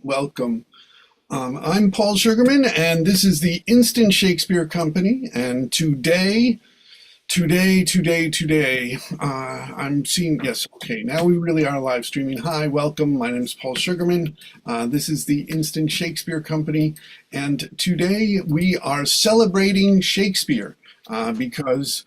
Welcome. I'm Paul Sugarman, and this is the Instant Shakespeare Company. And today, I'm seeing, yes, okay, now we really are live streaming. Hi, welcome. My name is Paul Sugarman. This is the Instant Shakespeare Company. And today we are celebrating Shakespeare because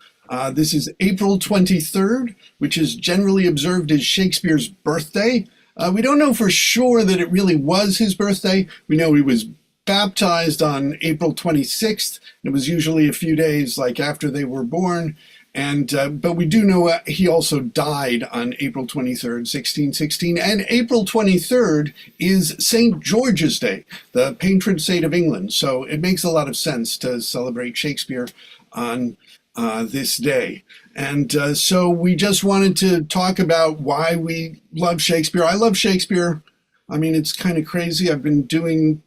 this is April 23rd, which is generally observed as Shakespeare's birthday. We don't know for sure that it really was his birthday. We know he was baptized on April 26th. It was usually a few days like after they were born. And but we do know he also died on April 23rd, 1616. And April 23rd is St. George's Day, the patron saint of England. So it makes a lot of sense to celebrate Shakespeare on this day. And so we just wanted to talk about why we love Shakespeare. I love Shakespeare. I mean, it's kind of crazy. I've been doing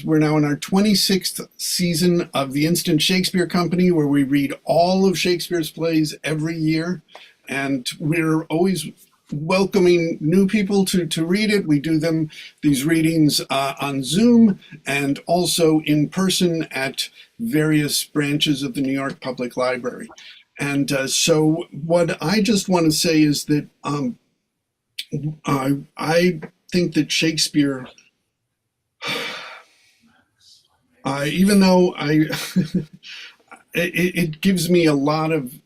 we're now in our 26th season of the Instant Shakespeare Company, where we read all of Shakespeare's plays every year. And we're always welcoming new people to read it. We do these readings on Zoom and also in person at various branches of the New York Public Library. And so what I just want to say is that I think that Shakespeare, even though it gives me a lot of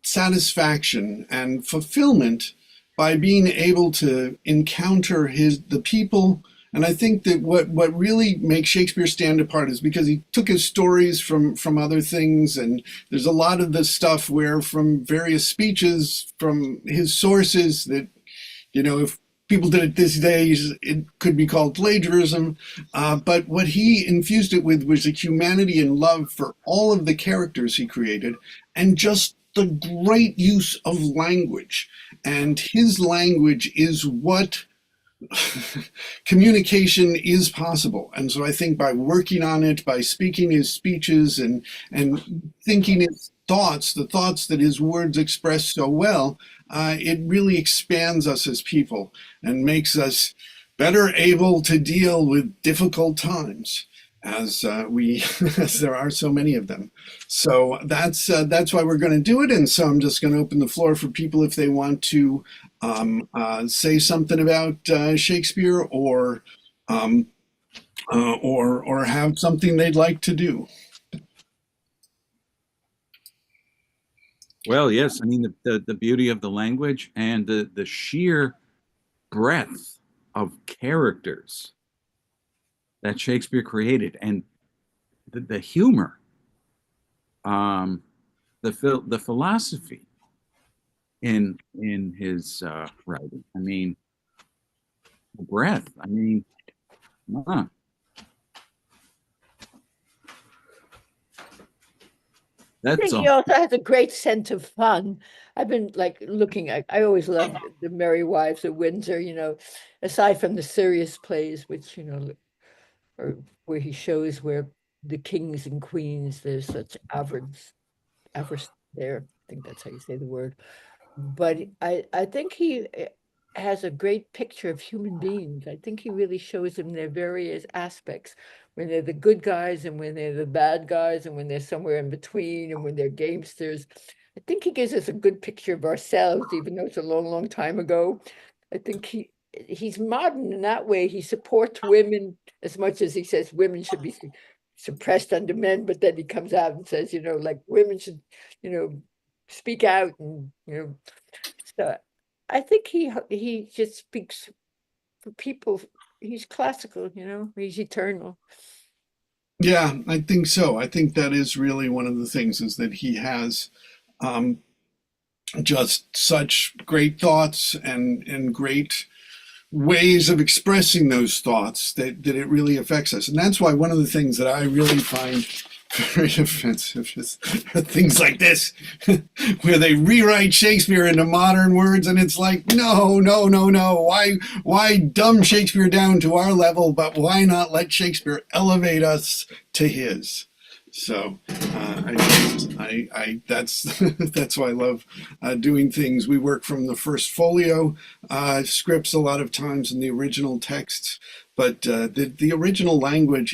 satisfaction and fulfillment by being able to encounter the people. And I think that what really makes Shakespeare stand apart is because he took his stories from other things, and there's a lot of the stuff where from various speeches from his sources that, if people did it these days, it could be called plagiarism. But what he infused it with was a humanity and love for all of the characters he created, and just the great use of language. And his language is what communication is possible. And so I think by working on it, by speaking his speeches and thinking his thoughts, the thoughts that his words express so well, it really expands us as people and makes us better able to deal with difficult times, as as there are so many of them. So that's why we're going to do it. And so I'm just going to open the floor for people if they want to say something about Shakespeare or have something they'd like to do. Well, yes, I mean the beauty of the language and the sheer breadth of characters that Shakespeare created, and the humor, the philosophy in his writing. I mean, the breadth. I mean, come on. I That's think a he also has a great sense of fun. I've been like looking at, I always loved the Merry Wives of Windsor, aside from the serious plays, which, or where he shows where the kings and queens, there's such avarice there. I think that's how you say the word. But I think he has a great picture of human beings. I think he really shows them their various aspects, when they're the good guys and when they're the bad guys and when they're somewhere in between and when they're gamesters. I think he gives us a good picture of ourselves, even though it's a long, long time ago. I think he's modern in that way. He supports women as much as he says women should be suppressed under men, but then he comes out and says, like women should, speak out and, so I think he just speaks for people. He's classical, he's eternal. Yeah, I think so. I think that is really one of the things, is that he has um, just such great thoughts and great ways of expressing those thoughts that it really affects us. And that's why one of the things that I really find very offensive is things like this, where they rewrite Shakespeare into modern words, and it's like, no, no, no, no. Why dumb Shakespeare down to our level, but why not let Shakespeare elevate us to his? So that's that's why I love doing things. We work from the first folio scripts a lot of times in the original texts, but the original language,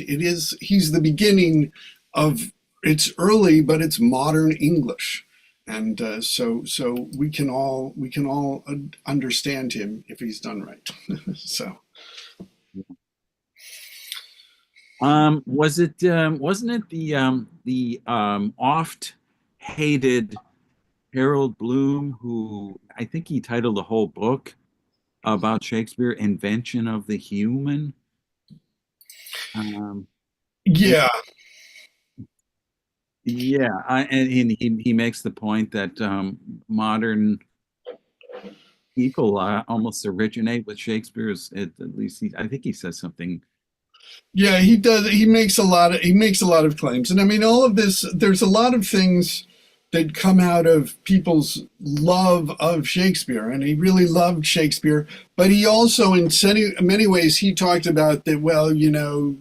he's the beginning of, it's early, but it's modern English. And so we can all understand him if he's done right. So wasn't it the oft hated Harold Bloom, who I think he titled a whole book about Shakespeare, Invention of the Human? Um, it, yeah, yeah, and he makes the point that modern people almost originate with Shakespeare's. At least I think he says something. yeah, he does. He makes a lot of claims, and I mean, all of this. There's a lot of things that come out of people's love of Shakespeare, and he really loved Shakespeare. But he also, in many ways, he talked about that. Well, you're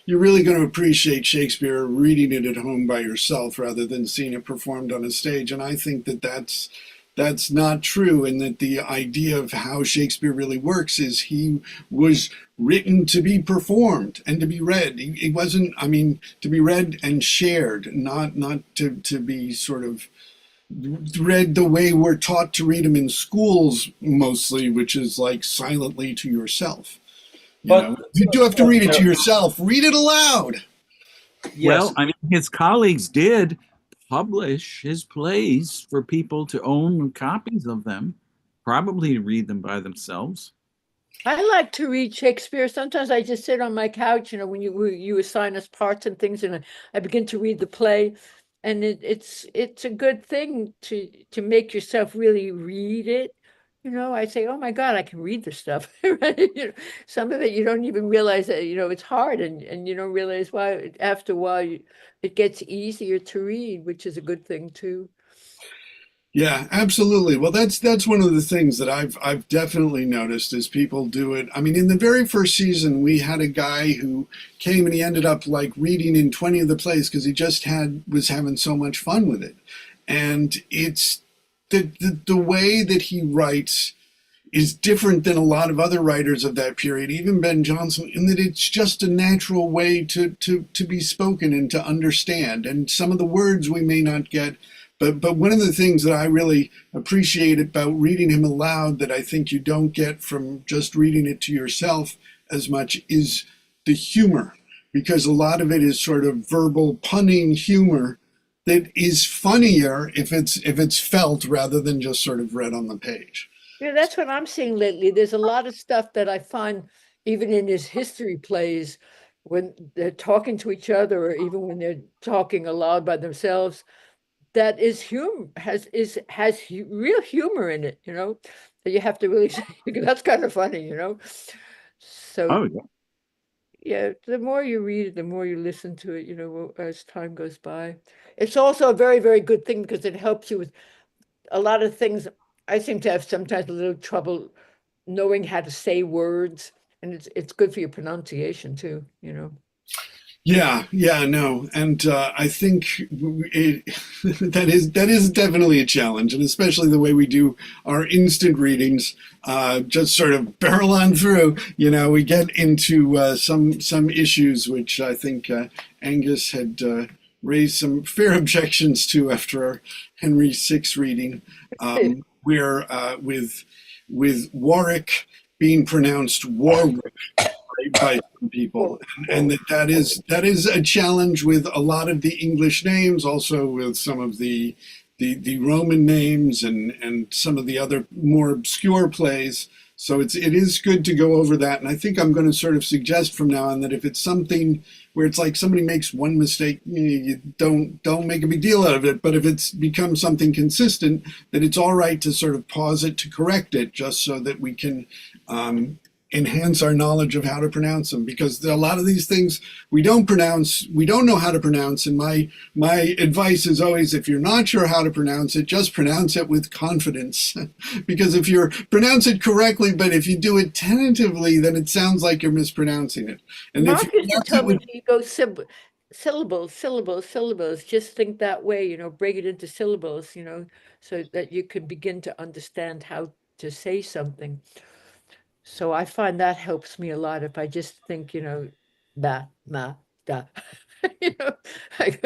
really going to appreciate Shakespeare reading it at home by yourself rather than seeing it performed on a stage. And I think that that's not true, and that the idea of how Shakespeare really works is he was written to be performed and to be read. He wasn't, I mean, to be read and shared, not to be sort of read the way we're taught to read them in schools mostly, which is like silently to yourself. But You do have to read it to yourself. Read it aloud. yes, Well, I mean, his colleagues did publish his plays for people to own copies of them, probably to read them by themselves. I like to read Shakespeare. Sometimes I just sit on my couch, when you assign us parts and things, and I begin to read the play, and it's a good thing to make yourself really read it. I say, oh my God, I can read this stuff. Right? Some of it you don't even realize that it's hard, and you don't realize why. After a while, it gets easier to read, which is a good thing too. Yeah, absolutely. Well, that's one of the things that I've definitely noticed is people do it. I mean, in the very first season, we had a guy who came and he ended up like reading in 20 of the plays because he just was having so much fun with it. And it's the way that he writes is different than a lot of other writers of that period, even Ben Jonson, in that it's just a natural way to be spoken and to understand. And some of the words we may not get, but one of the things that I really appreciate about reading him aloud that I think you don't get from just reading it to yourself as much is the humor, because a lot of it is sort of verbal punning humor that is funnier if it's felt rather than just sort of read on the page. That's what I'm seeing lately. There's a lot of stuff that I find even in his history plays when they're talking to each other, or even when they're talking aloud by themselves, that is real humor in it. That you have to really say, that's kind of funny. So Oh, yeah. yeah, the more you read it, the more you listen to it, as time goes by. It's also a very, very good thing because it helps you with a lot of things. I seem to have sometimes a little trouble knowing how to say words, and it's good for your pronunciation too. Yeah, yeah, no, and I think that is definitely a challenge, and especially the way we do our instant readings, just sort of barrel on through. We get into some issues which I think Angus had raised some fair objections to after our Henry VI reading, where with Warwick being pronounced Warwick by some people, and that is a challenge with a lot of the English names, also with some of the Roman names and some of the other more obscure plays. So it is good to go over that, and I think I'm going to sort of suggest from now on that if it's something where it's like somebody makes one mistake, you don't make a big deal out of it. But if it's become something consistent, that it's all right to sort of pause it to correct it, just so that we can enhance our knowledge of how to pronounce them, because a lot of these things we don't know how to pronounce. And my advice is always, if you're not sure how to pronounce it, just pronounce it with confidence. Because if you pronounce it correctly, but if you do it tentatively, then it sounds like you're mispronouncing it. And if Mark you used to pronounce tell it me with, to go syllables, syllables, syllables. Just think that way, break it into syllables, so that you can begin to understand how to say something. So I find that helps me a lot if I just think, da, ma, da. You know, I,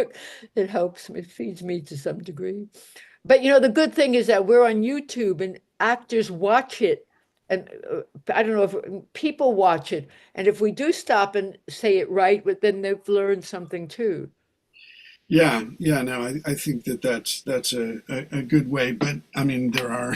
it helps me, it feeds me to some degree. But the good thing is that we're on YouTube and actors watch it. And I don't know if people watch it. And if we do stop and say it right, but then they've learned something too. Yeah, yeah, no, I think that's a good way, but I mean there are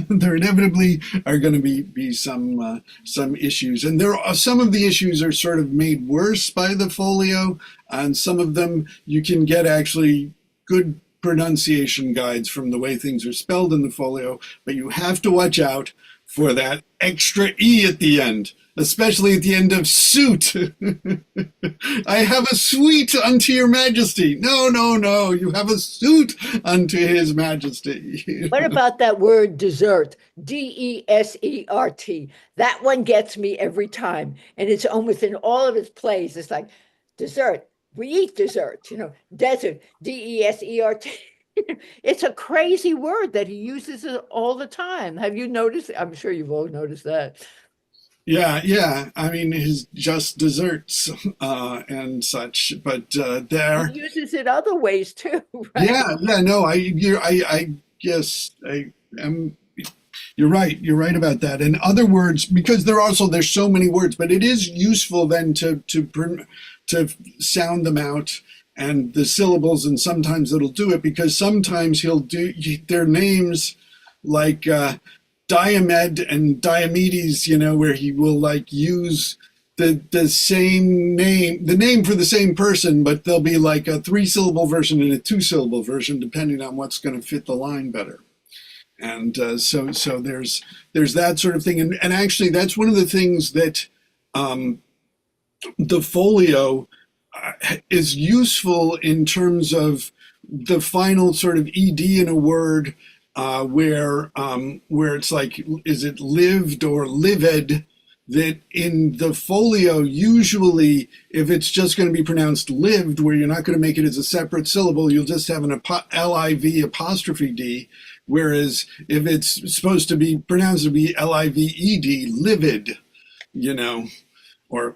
there inevitably are going to be some issues, and there are some of the issues are sort of made worse by the folio, and some of them you can get actually good pronunciation guides from the way things are spelled in the folio, but you have to watch out for that extra E at the end, especially at the end of suit. I have a suite unto your majesty. No, no, no, you have a suit unto his majesty. What about that word dessert? Desert. That one gets me every time. And it's almost in all of its plays. It's like dessert. We eat dessert, desert, Desert. It's a crazy word that he uses it all the time. Have you noticed? I'm sure you've all noticed that. Yeah, yeah. I mean, his just desserts and such, but there. He uses it other ways too, right? Yeah, yeah. No, I yes, I am. You're right. You're right about that. And other words, because there's so many words, but it is useful then to sound them out and the syllables, and sometimes it'll do it because sometimes he'll do their names like Diomed and Diomedes, where he will like use the same name, the name for the same person, but there'll be like a 3-syllable version and a 2-syllable version, depending on what's going to fit the line better. And so there's that sort of thing, and actually that's one of the things that the folio is useful in terms of the final sort of ed in a word, where it's like, is it lived or livid? That in the folio, usually, if it's just going to be pronounced lived, where you're not going to make it as a separate syllable, you'll just have an L-I-V apostrophe D. Whereas if it's supposed to be pronounced to be L-I-V-E-D, livid, or,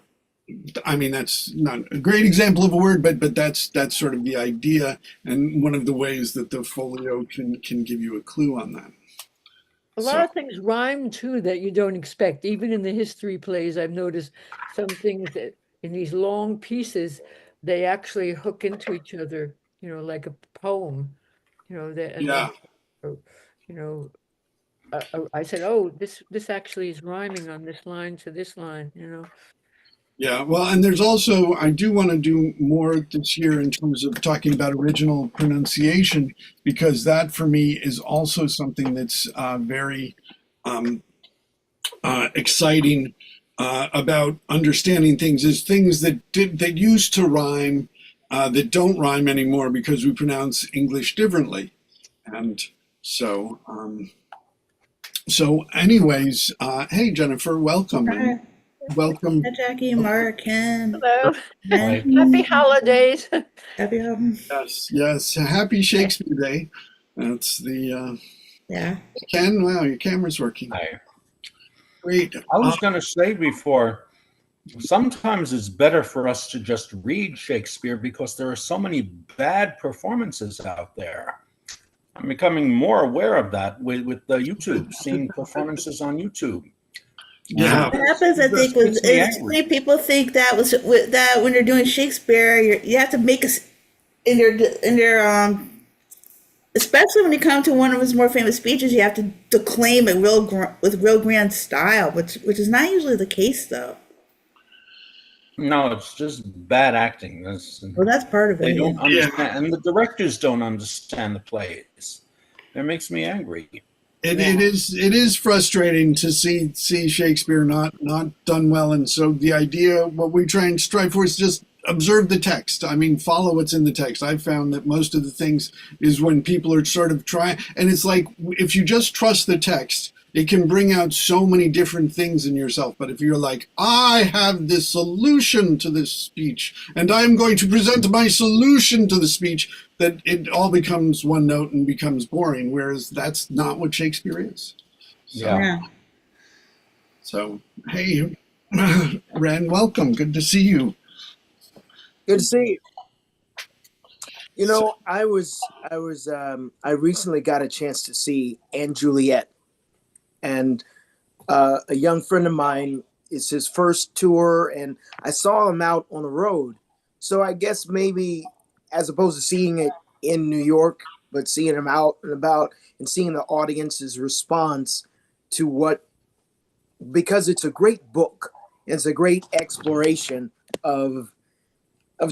I mean, that's not a great example of a word, but that's sort of the idea, and one of the ways that the folio can give you a clue on that. A lot of things rhyme too that you don't expect. Even in the history plays, I've noticed some things that in these long pieces, they actually hook into each other, like a poem, that, Yeah. I said, oh, this actually is rhyming on this line to this line, Yeah, well, and there's also, I do want to do more this year in terms of talking about original pronunciation, because that for me is also something that's very exciting about understanding things, is things that used to rhyme that don't rhyme anymore because we pronounce English differently. And so, anyways, hey, Jennifer, welcome. Hi. Welcome. Hi, Jackie, Mark, Ken. Hello. Hi. Happy holidays. Happy Yes, yes. Happy Shakespeare Day. That's the Yeah. Ken. Wow, your camera's working. Hi. Great. I was going to say before, sometimes it's better for us to just read Shakespeare because there are so many bad performances out there. I'm becoming more aware of that with the YouTube, seeing performances on YouTube. Yeah. What happens, I think, was many people think that when they're doing Shakespeare, you have to make us in their especially when you come to one of his more famous speeches, you have to declaim it with real grand style, which is not usually the case, though. No, it's just bad acting. That's part of it. They don't understand, and the directors don't understand the plays. It makes me angry. It is frustrating to see Shakespeare not done well, and so the idea, what we try and strive for, is just observe the text. I mean, follow what's in the text. I've found that most of the things is when people are sort of trying, and it's like if you just trust the text, it can bring out so many different things in yourself. But if you're like, I have this solution to this speech, and I'm going to present my solution to the speech, that it all becomes one note and becomes boring, whereas that's not what Shakespeare is. So, Yeah. So, hey, Ren, welcome. Good to see you. Good to see you. You So, know, I recently got a chance to see & Juliet, and a young friend of mine, it's his first tour, and I saw him out on the road. So I guess maybe as opposed to seeing it in New York, but seeing him out and about and seeing the audience's response to what, because it's a great book, it's a great exploration of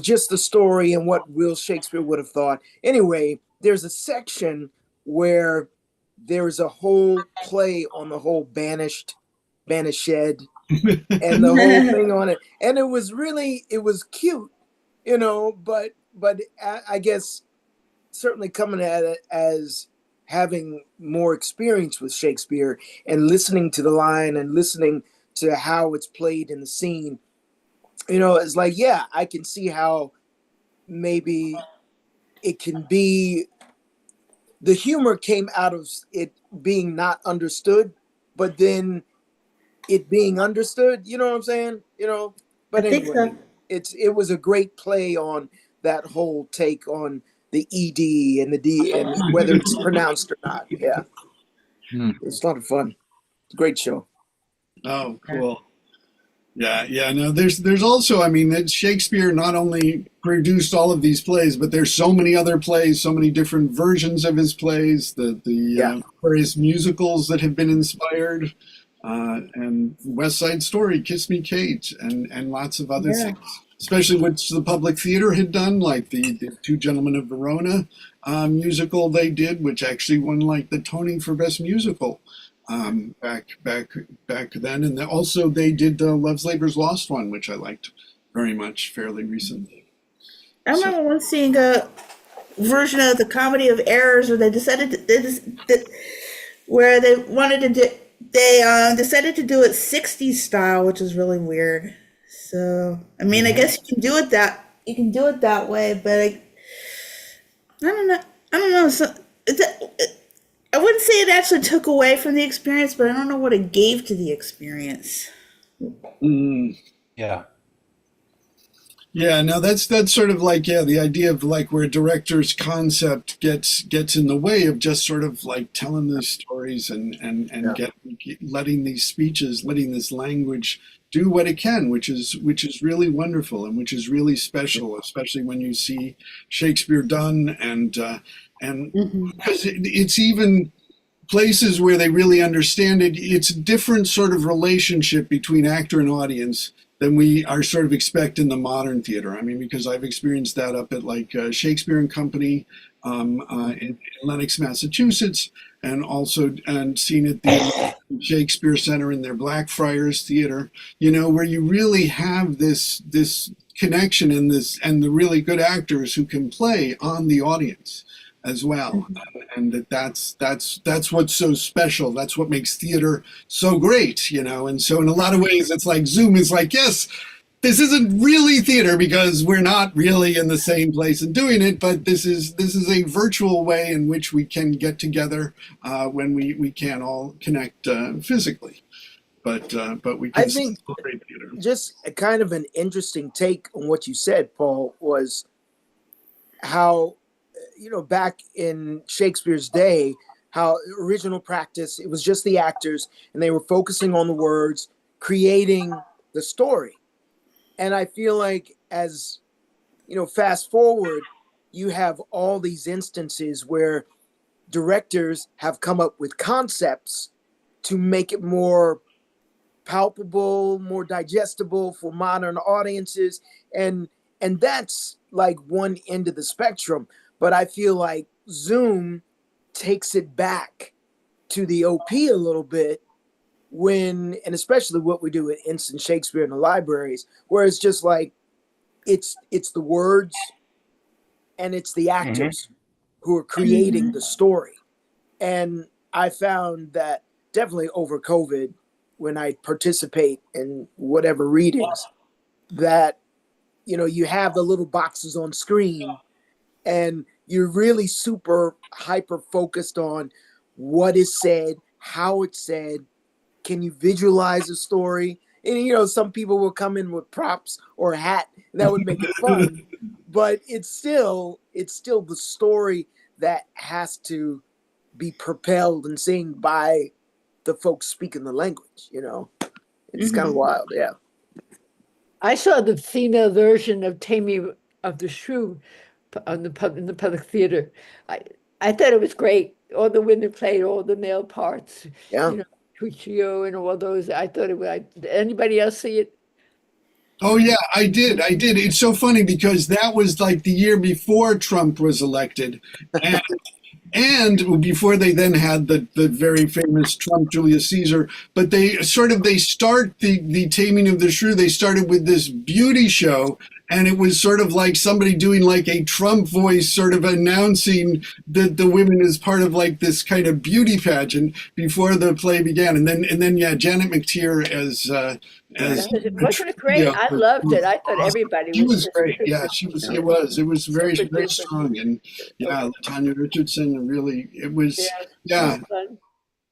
just the story and what Will Shakespeare would have thought. Anyway, there's a section where there's a whole play on the whole banished and the whole thing on it, and it was cute, but I guess certainly coming at it as having more experience with Shakespeare and listening to the line and listening to how it's played in the scene, it's like, yeah, I can see how maybe it can be, the humor came out of it being not understood, but then it being understood, you know what I'm saying? I But think anyway, so. it was a great play on that whole take on the ED and the D and whether it's pronounced or not. Yeah. Hmm. It's a lot of fun. Great show. oh, cool. Yeah. No, there's also, I mean, that Shakespeare not only produced all of these plays, but there's so many other plays, so many different versions of his plays, the Yeah. various musicals that have been inspired, and West Side Story, Kiss Me Kate, and lots of other Yeah. things. Especially what the Public Theater had done, like the Two Gentlemen of Verona musical they did, which actually won like the Tony for Best Musical back then, and also they did the Love's Labor's Lost one, which I liked very much fairly recently. I So remember once seeing a version of the Comedy of Errors where they decided where they wanted to do, they decided to do it 60s style, which is really weird. So I mean, I guess you can do it that way, but I don't know. I don't know. So I wouldn't say it actually took away from the experience, but I don't know what it gave to the experience. mm, Yeah. yeah, no, that's sort of like, yeah, the idea of like where a director's concept gets in the way of just sort of like telling those stories and letting these speeches, letting this language do what it can, which is really wonderful and which is really special, especially when you see Shakespeare done, and Hmm. because it's even places where they really understand it, it's a different sort of relationship between actor and audience than we are sort of expect in the modern theater. I mean, because I've experienced that up at like Shakespeare and Company in Lenox, Massachusetts, and also and seen at the Shakespeare Center in their Blackfriars Theater. Where you really have this connection and the really good actors who can play on the audience as well, and that's what's so special. That's what makes theater so great, and so in a lot of ways it's like Zoom is like, yes, this isn't really theater because we're not really in the same place and doing it, but this is a virtual way in which we can get together when we can't all connect physically, but we I can still think celebrate theater. just a kind of an interesting take on what you said, Paul, was how, back in Shakespeare's day, how original practice, it was just the actors and they were focusing on the words, creating the story. And I feel like as, fast forward, you have all these instances where directors have come up with concepts to make it more palpable, more digestible for modern audiences. And that's like one end of the spectrum. But I feel like Zoom takes it back to the OP a little bit and especially what we do at Instant Shakespeare in the libraries, where it's just like it's the words and it's the Hmm. actors who are creating the story. And I found that definitely over COVID, when I participate in whatever readings, that you have the little boxes on screen and you're really super hyper focused on what is said, how it's said, can you visualize a story? And you know, some people will come in with props or a hat, and that would make it fun. But it's still the story that has to be propelled and seen by the folks speaking the language. You know, it's kind of wild. Yeah. I saw the female version of Taming of the Shrew on in the public theater. I I thought it was great. All the women played all the male parts, Yeah. you know, Cuccio and all those. I thought it was. Did anybody else see it? Oh yeah, I did. I did. It's so funny because that was like the year before Trump was elected, and and before they then had the very famous Trump Julius Caesar. But they start the Taming of the Shrew. They started with this beauty show, and it was sort of like somebody doing like a Trump voice, sort of announcing the women as part of like this kind of beauty pageant before the play began. And then yeah, Janet McTeer as Wasn't it great? yeah, I loved it. I thought awesome. everybody She was was just great. Yeah, she was. It was. It was very super very duper. strong, and yeah, Tanya Richardson. Really, it was. Yeah, it Yeah, was fun.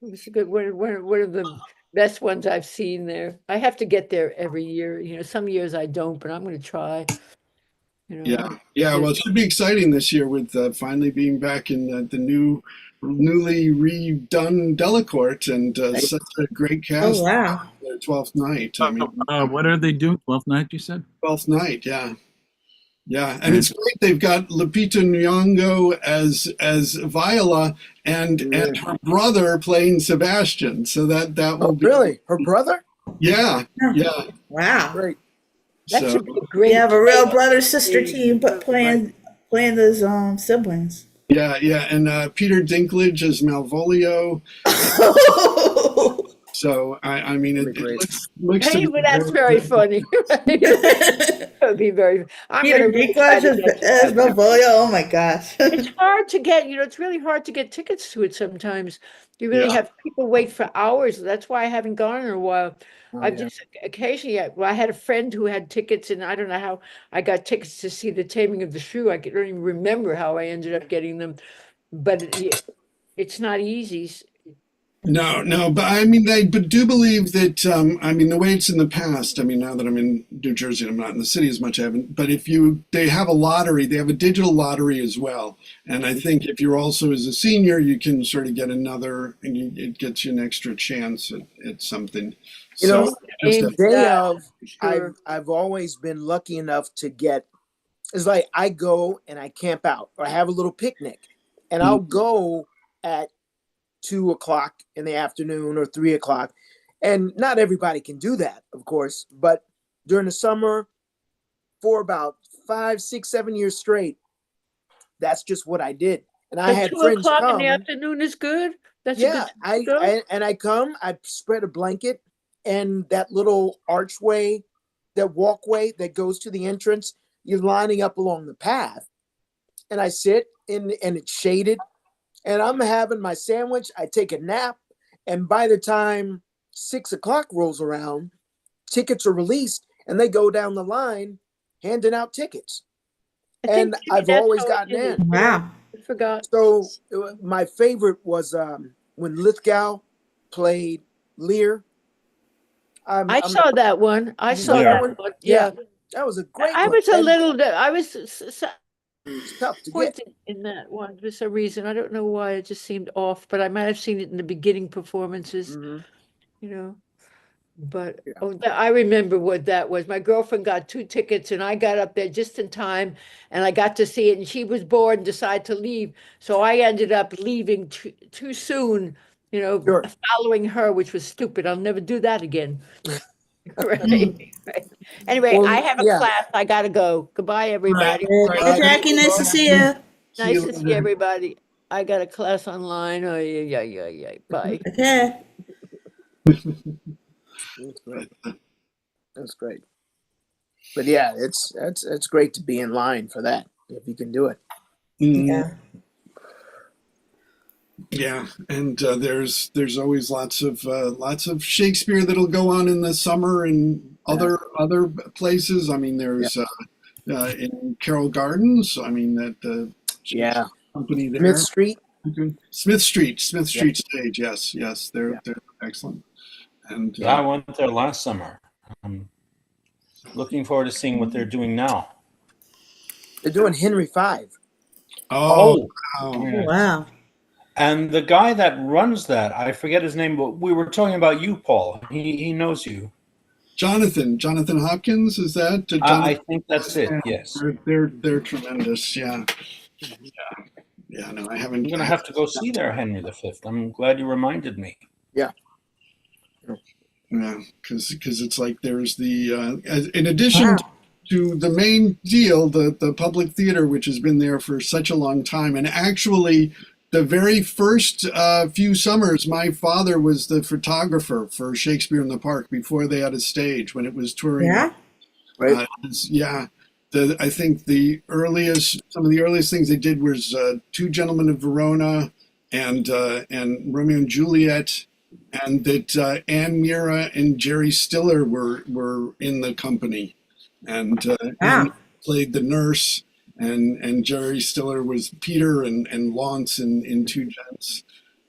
It was a good one of the best ones I've seen there. I have to get there every year. You know, some years I don't, but I'm going to try. You know, yeah, yeah. Well, it should be exciting this year with finally being back in the newly redone Delacorte and such a great Oh cast. wow. The 12th night. I mean, What are they doing? 12th night, you said? 12th night. Yeah. Yeah, and it's great. They've got Lupita Nyong'o as Viola and her brother playing Sebastian. So that will be Really, her brother? yeah, yeah. Wow. Great. that So should be a great. You have a real play. brother sister team, but playing those siblings. yeah, yeah, and Peter Dinklage as Malvolio. So I mean it Great. looks to Hey, be but that's very funny. That would be very. I'm Peter going to really try Dinklage to get to as that. Malvolio. Oh my gosh. It's hard to get, it's really hard to get tickets to it sometimes. You really Yeah. have people wait for hours. That's why I haven't gone in a while. I've yeah. just occasionally, well, I had a friend who had tickets, and I don't know how I got tickets to see The Taming of the Shrew. I don't even remember how I ended up getting them, but it's not easy. No, but I mean, I but do believe that, I mean, the way it's in the past, I mean, now that I'm in New Jersey and I'm not in the city as much, I haven't, but they have a lottery, they have a digital lottery as well. And I think if you're also as a senior, you can sort of get another, and it gets you an extra chance at something. You know, just Aimed Day that, of, sure. I've always been lucky enough to get. It's like I go and I camp out, or I have a little picnic, and I'll go at 2 o'clock in the afternoon or 3 o'clock, and not everybody can do that, of course. But during the summer, for about 5, 6, 7 years straight, that's just what I did, and I But had 2 friends o'clock in come. the afternoon is good. That's a Yeah, good time to go. I come, I spread a blanket, and that little archway, that walkway that goes to the entrance, you're lining up along the path, and I sit in, and it's shaded, and I'm having my sandwich. I take a nap, and by the time 6 o'clock rolls around, tickets are released, and they go down the line handing out tickets, I think and maybe I've that's always how I gotten did it. in. Wow. I forgot. So my favorite was when Lithgow played Lear. I saw that one. I You saw saw that that one. Yeah. Yeah. That was a great I one. was a And little, I was it's tough to get. disappointed in that one for some reason. I don't know why. It just seemed off, but I might have seen it in the beginning performances, Mhm. you know. But Yeah. I remember what that was. My girlfriend got 2 tickets, and I got up there just in time, and I got to see it. And she was bored and decided to leave, so I ended up leaving too soon. Sure. Following her, which was stupid. I'll never do that again. Right. Anyway, Well, I have a yeah. class. I gotta go. Goodbye, everybody. Hey, Jackie, nice to see you. Nice to see everybody. I got a class online. Oh, yeah. Bye. Okay. That's great. That's great. But yeah, it's great to be in line for that if you can do it. Yeah. Yeah, and there's always lots of Shakespeare that'll go on in the summer and other places. I mean, there's in Carroll Gardens. I mean that Yeah. company there. Smith Street. Smith Street stage. Yes, they're excellent. And Yeah, I went there last summer. I'm looking forward to seeing what they're doing now. They're doing Henry V. oh, Oh, wow. Yes. wow. And the guy that runs that, I forget his name, but we were talking about you, Paul. He knows you. Jonathan Hopkins, is that I Jonathan? think that's it. Yeah, Yes. they're tremendous. Yeah, yeah. No, I I'm haven't. going to have to go see their Henry V. I'm glad you reminded me. Yeah. Yeah, because it's like there's the in addition Wow. to the main deal, the public theater, which has been there for such a long time, and actually. The very first few summers, my father was the photographer for Shakespeare in the Park before they had a stage when it was touring. Yeah. Right. Yeah, I think some of the earliest things they did was Two Gentlemen of Verona and Romeo and Juliet, and that Anne Mira and Jerry Stiller were in the company, and Anne Wow. played the nurse, and Jerry Stiller was Peter and Launce in Two Gents,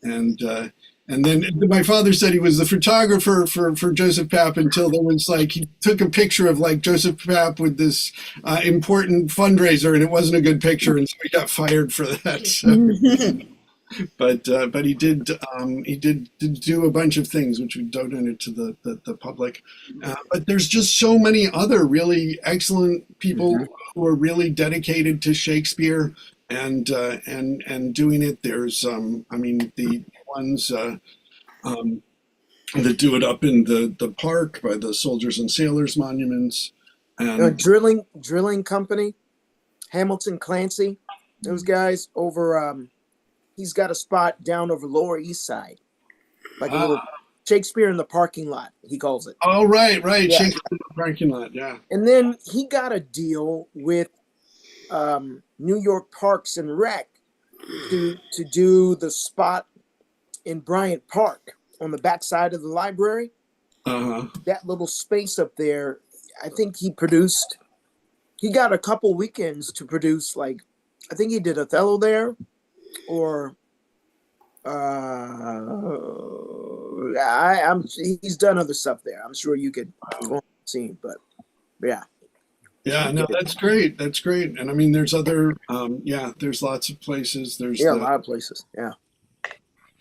and. And then my father said he was the photographer for Joseph Papp until there was like he took a picture of like Joseph Papp with this important fundraiser and it wasn't a good picture and so he got fired for that. So, but he did do a bunch of things which we donated to the public. But there's just so many other really excellent people who are really dedicated to Shakespeare and doing it. There's I mean the ones that do it up in the park by the soldiers and sailors monuments. And Drilling company, Hamilton Clancy, those guys over. He's got a spot down over Lower East Side, like a little Shakespeare in the parking lot. He calls it. oh right, Yeah. Shakespeare in the parking lot, yeah. And then he got a deal with New York Parks and Rec to do the spot in Bryant Park on the backside of the library. Uh-huh. That little space up there, I think he got a couple weekends to produce, like, I think he did Othello there, or he's done other stuff there. I'm sure you could go and see, but yeah. Yeah, no, that's great. That's great. And I mean, there's other, there's lots of places. There's Yeah, a lot of places. Yeah.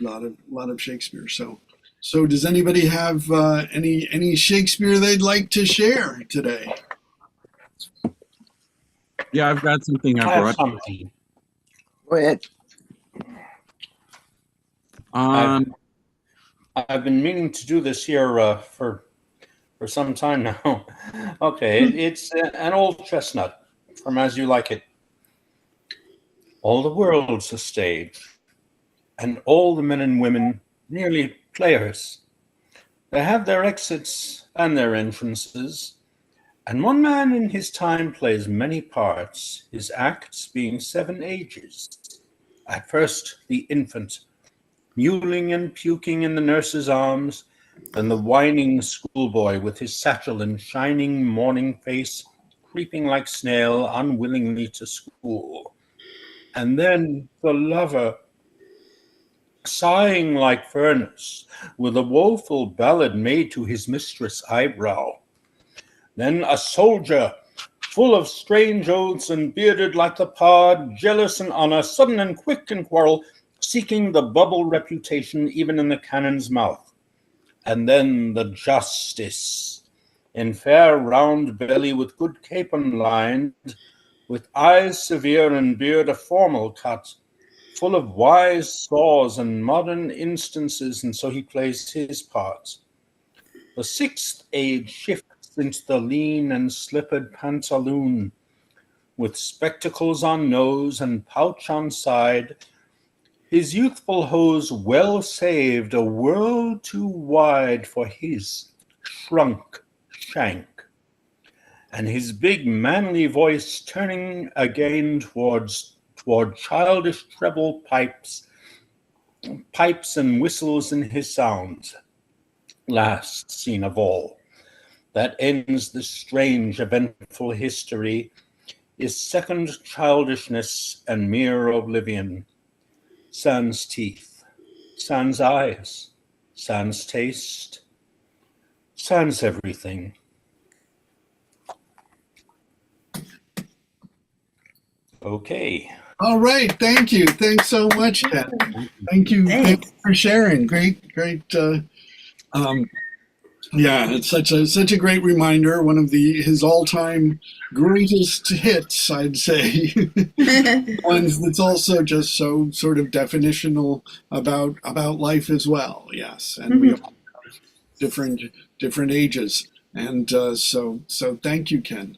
lot of Shakespeare. So does anybody have any Shakespeare they'd like to share today? Yeah, I've got something I I have brought. something. Go ahead. I've been meaning to do this here for some time now. Okay, it's an old chestnut from As You Like It. All the world's a stage, and all the men and women merely players. They have their exits and their entrances, and one man in his time plays many parts, his acts being 7 ages. At first, the infant, mewling and puking in the nurse's arms, then the whining schoolboy with his satchel and shining morning face, creeping like snail unwillingly to school. And then the lover, sighing like furnace, with a woeful ballad made to his mistress' eyebrow. Then a soldier, full of strange oaths and bearded like the pod, jealous in honor, sudden and quick in quarrel, seeking the bubble reputation even in the cannon's mouth. And then the justice, in fair round belly with good capon lined, with eyes severe and beard a formal cut, full of wise saws and modern instances, and so he plays his parts. The 6th age shifts into the lean and slippered pantaloon, with spectacles on nose and pouch on side, his youthful hose well saved, a world too wide for his shrunk shank, and his big manly voice turning again toward childish treble pipes and whistles in his sounds. Last scene of all, that ends this strange eventful history, is second childishness and mere oblivion. Sans teeth, sans eyes, sans taste, time's everything. Okay. All right. Thank you. Thanks so much, Ken. Thank you. Thank Thanks. you for sharing. Great. Um, yeah, it's such a great reminder. One of his all-time greatest hits, I'd say. Ones that's also just so sort of definitional about life as well. Yes, and we all have different ages, and so thank you, Ken.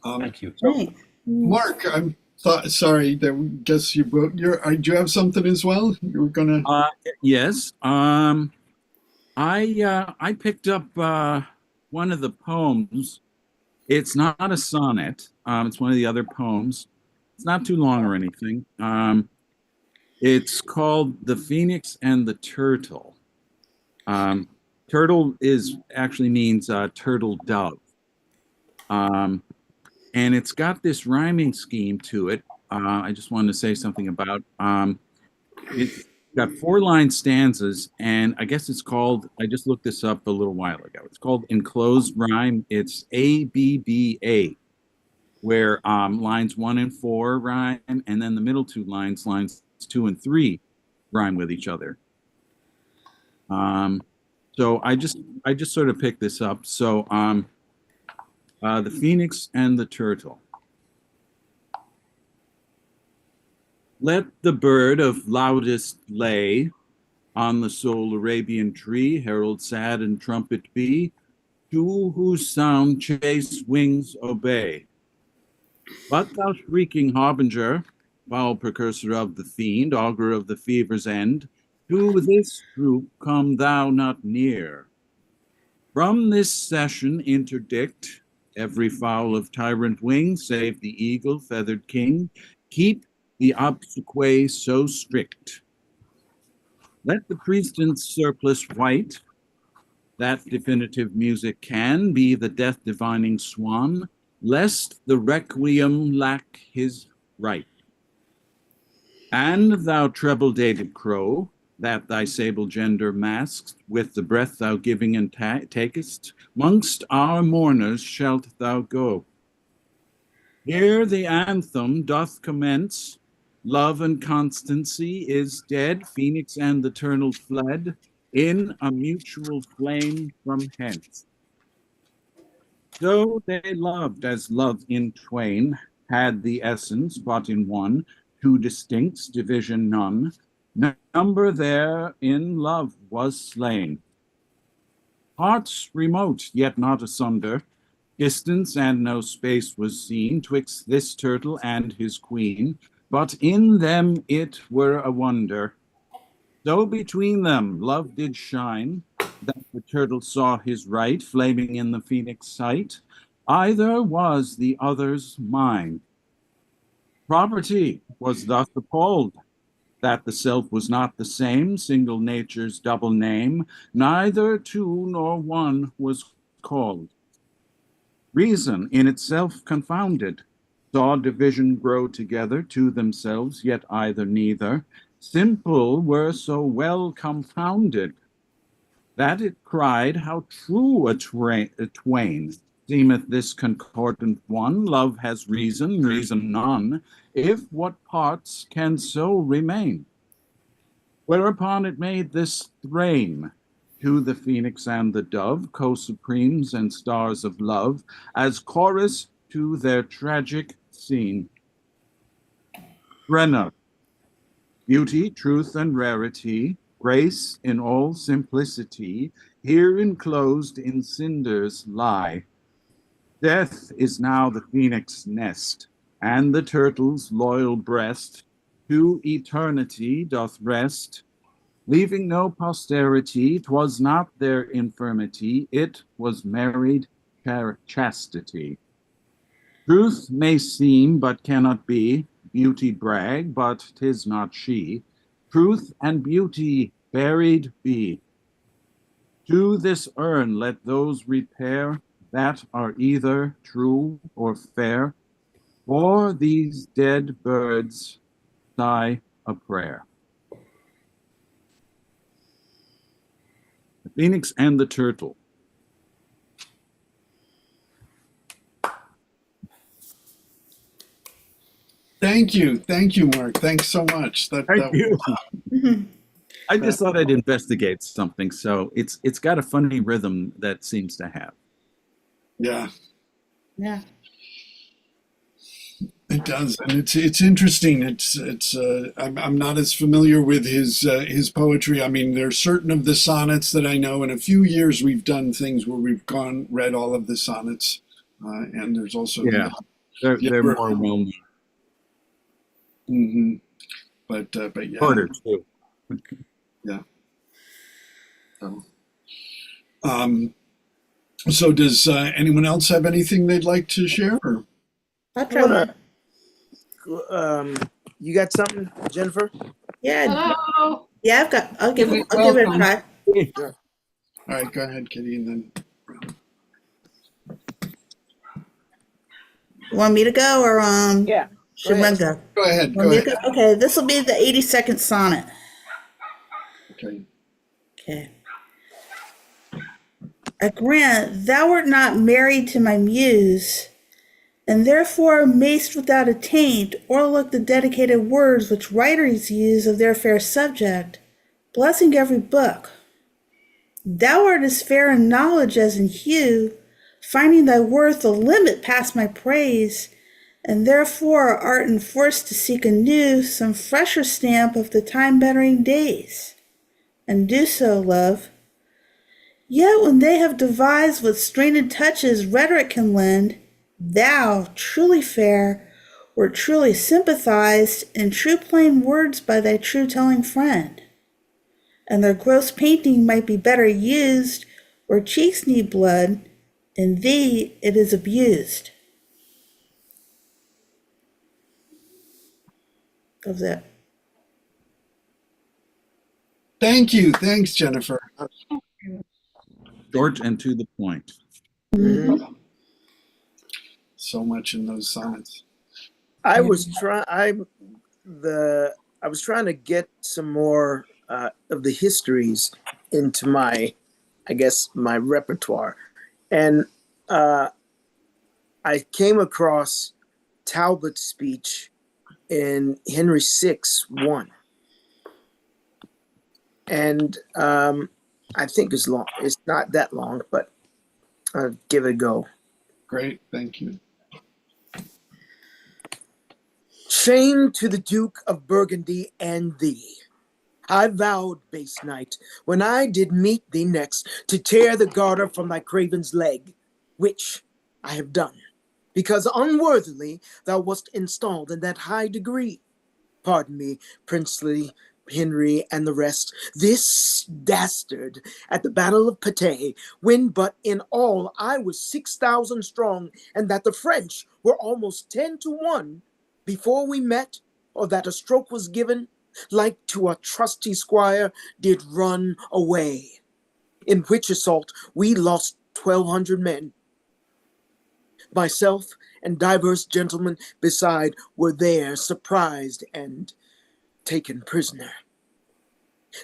Thank you. So Thanks. Mark, I'm sorry. That guess you both. Do you have something as well? You were gonna. Yes. I picked up one of the poems. It's not a sonnet. It's one of the other poems. It's not too long or anything. It's called "The Phoenix and the Turtle." Turtle is actually means turtle dove, and it's got this rhyming scheme to it. I just wanted to say something about. It's got 4-line stanzas, and I guess it's called. I just looked this up a little while ago. It's called enclosed rhyme. It's ABBA, where lines 1 and 4 rhyme, and then the middle 2 lines, lines 2 and 3, rhyme with each other. So I just sort of picked this up. So the Phoenix and the Turtle. Let the bird of loudest lay on the sole Arabian tree, herald sad and trumpet be, to whose sound chaste wings obey. But thou shrieking harbinger, foul precursor of the fiend, augur of the fever's end, to this troop come thou not near. From this session interdict every fowl of tyrant wing, save the eagle feathered king, keep the obsequies so strict. Let the priest in surplice white, that definitive music can be the death divining swan, lest the requiem lack his right. And thou treble dated crow, that thy sable gender masked, with the breath thou giving and takest, mongst our mourners shalt thou go. Here the anthem doth commence, love and constancy is dead, Phoenix and the turtle fled, in a mutual flame from hence. So they loved as love in twain had the essence, but in one, two distincts, division none. Number there in love was slain. Hearts remote, yet not asunder, distance and no space was seen twixt this turtle and his queen, but in them it were a wonder. So between them love did shine, that the turtle saw his right, flaming in the phoenix sight. Either was the other's mine. Property was thus appalled, that the self was not the same, single nature's double name, neither two nor one was called. Reason in itself confounded, saw division grow together to themselves, yet either neither. Simple were so well compounded, that it cried, how true a twain seemeth this concordant one. Love has reason, reason none, if what parts can so remain. Whereupon it made this strain to the phoenix and the dove, co-supremes and stars of love, as chorus to their tragic scene. Brenna, beauty, truth, and rarity, grace in all simplicity, here enclosed in cinders lie. Death is now the phoenix nest, and the turtle's loyal breast to eternity doth rest, leaving no posterity. 'Twas not their infirmity, it was married chastity. Truth may seem, but cannot be, beauty brag, but 'tis not she. Truth and beauty buried be. To this urn let those repair that are either true or fair, for these dead birds sigh a prayer. The Phoenix and the Turtle. Thank you, Mark. Thanks so much. Thank you. Mhm. I just thought I'd investigate something. So it's got a funny rhythm that seems to have. Yeah, Yeah. it does, and it's interesting. I'm not as familiar with his poetry. I mean, there's certain of the sonnets that I know. In a few years, we've done things where we've read all of the sonnets, and there's also Yeah, they're more well known. hmm But yeah, Harder too. yeah. So, um, so does anyone else have anything they'd like to share? Or? I'll try one. You got something, Jennifer? Yeah. Hello. Yeah, I'll give it a Welcome. try. Sure. All right, go ahead, Kitty, and then. You want me to go or Yeah. should one go? Go ahead. Want Go me ahead. to go? Okay, this will be the 82nd sonnet. Okay. Okay. I grant thou art not married to my muse, and therefore mayst without a taint o'erlook the dedicated words which writers use of their fair subject, blessing every book. Thou art as fair in knowledge as in hue, finding thy worth a limit past my praise, and therefore art enforced to seek anew some fresher stamp of the time-bettering days. And do so, love. Yet when they have devised what strained touches rhetoric can lend, thou, truly fair, wert truly sympathized in true plain words by thy true-telling friend. And their gross painting might be better used where cheeks need blood, in thee it is abused. That was it. Thank you. Thanks, Jennifer. Short and to the point. Mhm. So much in those sonnets. I was trying to get some more of the histories into my repertoire, and I came across Talbot's speech in Henry VI 1, and I think it's long. It's not that long, but I'll give it a go. Great. Thank you. Shame to the Duke of Burgundy and thee. I vowed, base knight, when I did meet thee next, to tear the garter from thy craven's leg, which I have done, because unworthily thou wast installed in that high degree. Pardon me, princely Henry and the rest, this dastard at the battle of Patay, when but in all I was 6,000 strong, and that the French were almost 10 to 1, before we met, or that a stroke was given, like to a trusty squire, did run away. In which assault we lost 1,200 men. Myself and divers gentlemen beside were there surprised and taken prisoner.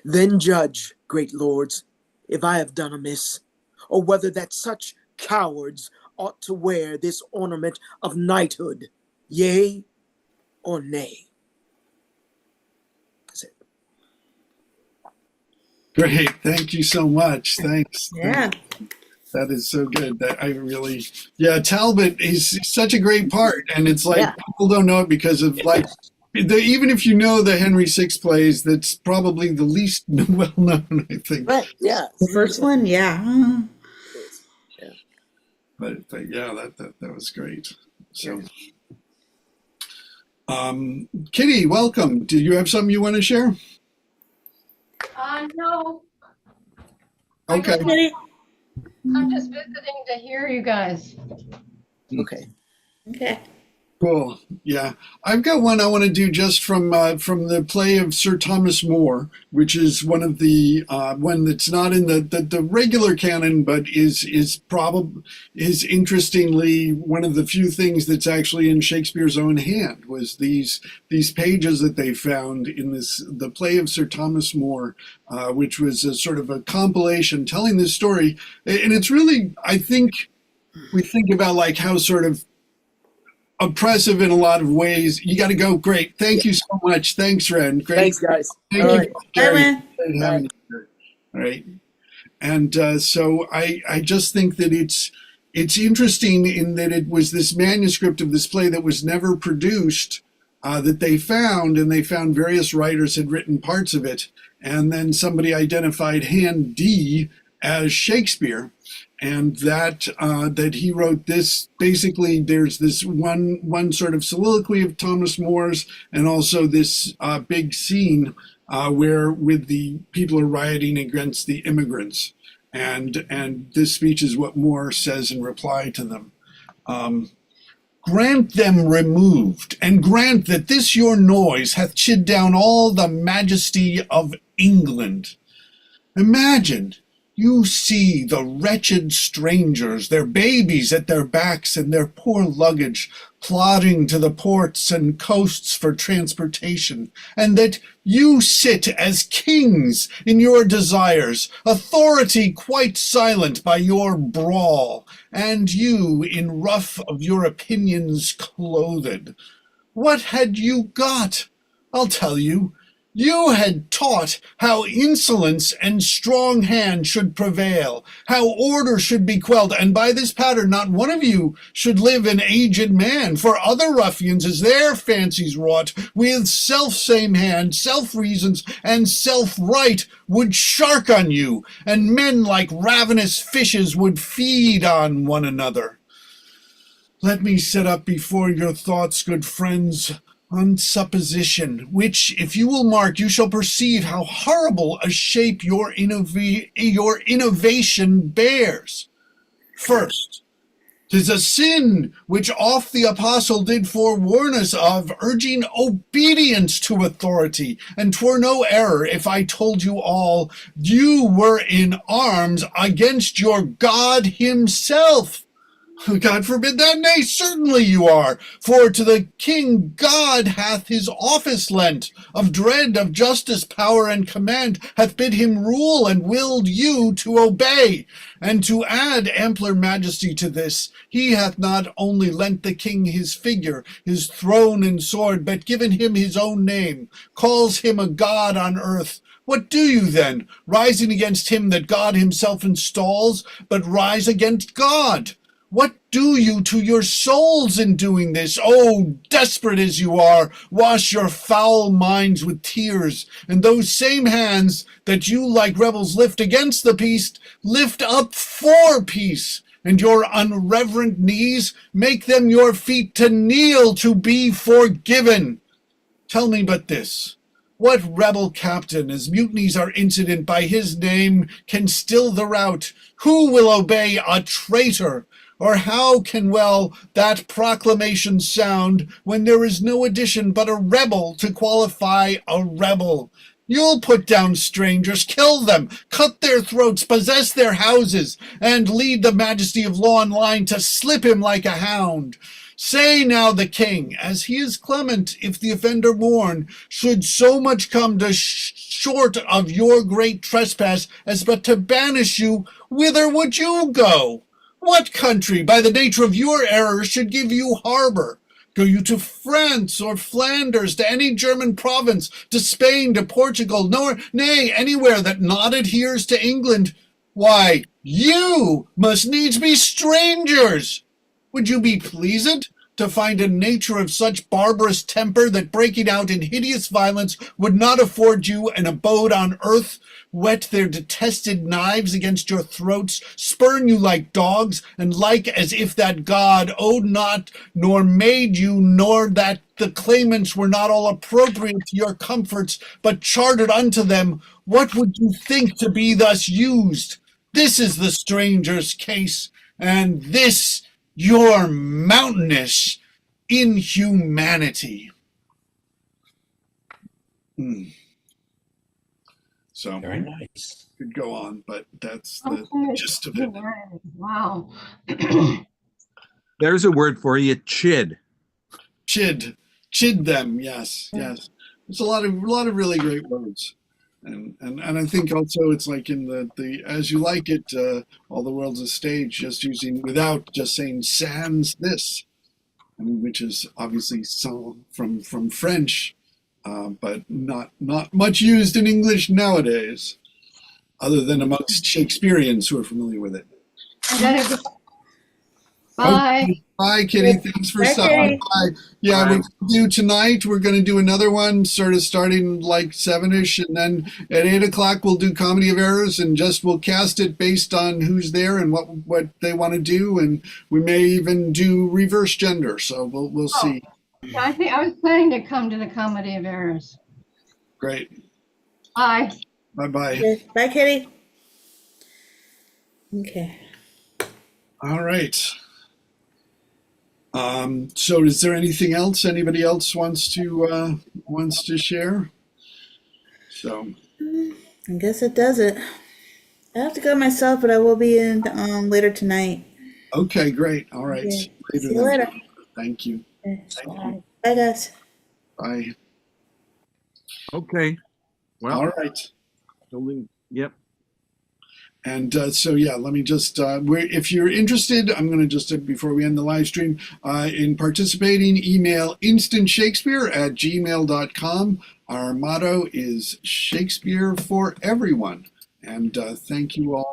Then judge, great lords, if I have done amiss, or whether that such cowards ought to wear this ornament of knighthood, yea or nay. That's it. Great. Thank you so much. Thanks. Yeah. That is so good. That I really, yeah, Talbot is such a great part, and it's like Yeah. people don't know it because of like, even if you know the Henry VI plays, that's probably the least well known, I think. Right, yeah. The first one, yeah. Yeah. But yeah, that was great. So, Kitty, welcome. Did you have something you want to share? No, Okay. I'm just visiting to hear you guys. Okay. Okay. Cool. Yeah, I've got one I want to do just from the play of Sir Thomas More, which is one of the one that's not in the regular canon, but is interestingly one of the few things that's actually in Shakespeare's own hand. Was these pages that they found in the play of Sir Thomas More, which was a sort of a compilation telling this story, and it's really, I think we think about like how sort of oppressive in a lot of ways. You got to go. Great. Thank you so much. Thanks, Ren. Great. Thanks, guys. Thank All you, right. Gary. Bye, Ren. Great having you here. All right. And so I just think that it's interesting in that it was this manuscript of this play that was never produced that they found, and they found various writers had written parts of it, and then somebody identified Hand D as Shakespeare, and that that he wrote this. Basically, there's this one sort of soliloquy of Thomas More's, and also this big scene where with the people are rioting against the immigrants, and this speech is what Moore says in reply to them. Grant them removed, and grant that this your noise hath chid down all the majesty of England. Imagine, you see the wretched strangers, their babies at their backs and their poor luggage, plodding to the ports and coasts for transportation, and that you sit as kings in your desires, authority quite silent by your brawl, and you in ruff of your opinions clothed. What had you got? I'll tell you. You had taught how insolence and strong hand should prevail, how order should be quelled, and by this pattern not one of you should live an aged man, for other ruffians as their fancies wrought, with self-same hand, self-reasons, and self-right would shark on you, and men like ravenous fishes would feed on one another. Let me set up before your thoughts, good friends, on supposition, which, if you will mark, you shall perceive how horrible a shape your innovation bears. First, 'tis a sin which oft the apostle did forewarn us of, urging obedience to authority, and 'twere no error if I told you all, you were in arms against your God himself. God forbid that, nay, certainly you are, for to the king God hath his office lent, of dread, of justice, power, and command, hath bid him rule, and willed you to obey. And to add ampler majesty to this, he hath not only lent the king his figure, his throne and sword, but given him his own name, calls him a god on earth. What do you then, rising against him that God himself installs, but rise against God? What do you to your souls in doing this? Oh, desperate as you are, wash your foul minds with tears, and those same hands that you like rebels lift against the peace, lift up for peace, and your unreverent knees make them your feet to kneel to be forgiven. Tell me but this. What rebel captain, as mutinies are incident by his name, can still the rout? Who will obey a traitor? Or how can well that proclamation sound when there is no addition but a rebel to qualify a rebel? You'll put down strangers, kill them, cut their throats, possess their houses, and lead the majesty of law in line to slip him like a hound. Say now the king, as he is clement, if the offender mourn, should so much come to short of your great trespass as but to banish you, whither would you go? What country, by the nature of your error, should give you harbor? Go you to France or Flanders, to any German province, to Spain, to Portugal, nor, nay, anywhere that not adheres to England? Why, you must needs be strangers. Would you be pleased to find a nature of such barbarous temper that breaking out in hideous violence would not afford you an abode on earth, whet their detested knives against your throats, spurn you like dogs, and like as if that God owed not, nor made you, nor that the claimants were not all appropriate to your comforts, but chartered unto them? What would you think to be thus used? This is the stranger's case, and this your mountainous inhumanity. So Very nice. could go on, but that's the gist of it. Wow. There's a word for you, chid. Chid them. Yes. There's a lot of really great words, and I think also it's like in the as you like it, all the world's a stage. Just using without just saying sans this, I mean, which is obviously some from French, but not much used in English nowadays, other than amongst Shakespeareans who are familiar with it. I gotta go. Bye. Okay. Bye, Kitty. Thanks for Bye, stopping Kitty. by. Yeah, Bye. we're going to do tonight. We're going to do another one, sort of starting like 7-ish, and then at 8 o'clock we'll do Comedy of Errors, and just we'll cast it based on who's there and what they want to do, and we may even do reverse gender. So we'll see. Yeah, I think I was planning to come to the Comedy of Errors. Great. Bye. Bye bye. Okay. Bye, Kitty. Okay. All right. So is there anything else anybody else wants to share? So I guess it does it. I have to go myself, but I will be in later tonight. okay, great. All right. Okay. See See you later. Thank you. Okay. Thank you. Bye, guys. Bye. Okay. Well, All right. yep. And so, yeah, let me just, if you're interested, I'm going to just, before we end the live stream, in participating, email instantshakespeare@gmail.com. Our motto is Shakespeare for everyone. And thank you all.